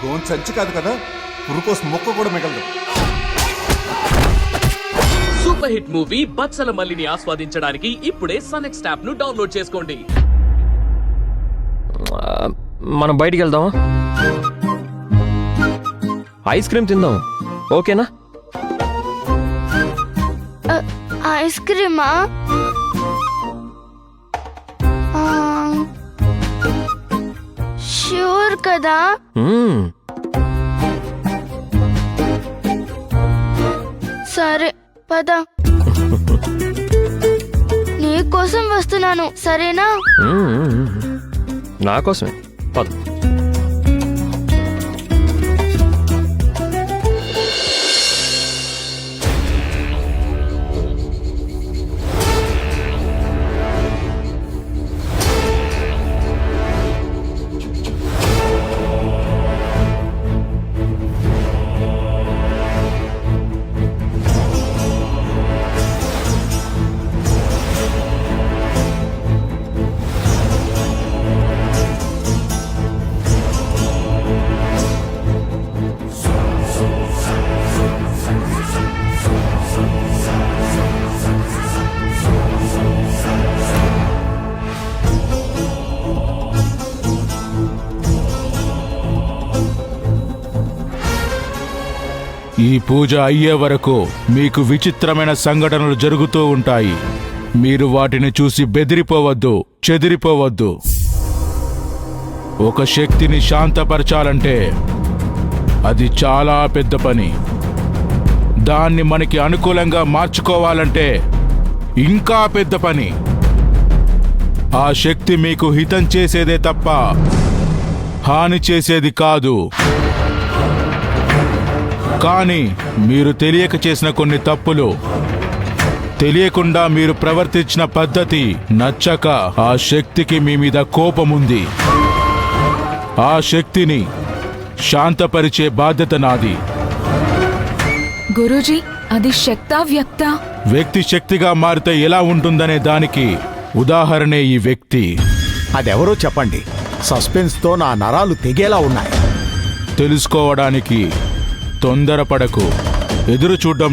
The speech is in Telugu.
గోన్ సంచి కాదు కదా, పురుకోస్ మొక్క కూడా మిగలదు. సూపర్ హిట్ మూవీ బత్సల మల్లిని ఆస్వాదించడానికి ఇప్పుడే సనెక్స్ట్ యాప్ ను డౌన్లోడ్ చేసుకోండి. మనం బయటికి వెళ్దామా? ఐస్ క్రీమ్ తిందాం, ఓకేనా? ఐస్ క్రీమా? ష్యూర్ కదా? సరే పద, నీకోసం వస్తున్నాను, సరేనా? నా కోసమే, పద. ఈ పూజ అయ్యే వరకు మీకు విచిత్రమైన సంఘటనలు జరుగుతూ ఉంటాయి. మీరు వాటిని చూసి బెదిరిపోవద్దు, చెదిరిపోవద్దు. ఒక శక్తిని శాంతపరచాలంటే అది చాలా పెద్ద పని. దాన్ని మనకి అనుకూలంగా మార్చుకోవాలంటే ఇంకా పెద్ద పని. ఆ శక్తి మీకు హితం చేసేదే తప్ప హాని చేసేది కాదు. కానీ మీరు తెలియక చేసిన కొన్ని తప్పులు, తెలియకుండా మీరు ప్రవర్తించిన పద్ధతి నచ్చక ఆ శక్తికి మీ మీద కోపముంది. ఆ శక్తిని శాంతపరిచే బాధ్యత నాది. గురూజీ, అది శక్తా వ్యక్త? వ్యక్తి శక్తిగా మారితే ఎలా ఉంటుందనే దానికి ఉదాహరణే ఈ వ్యక్తి. అదెవరో చెప్పండి, సస్పెన్స్తో నా నరాలు తెగేలా ఉన్నాయి. తెలుసుకోవడానికి తొందరపడకు, ఎదురు చూడ్డం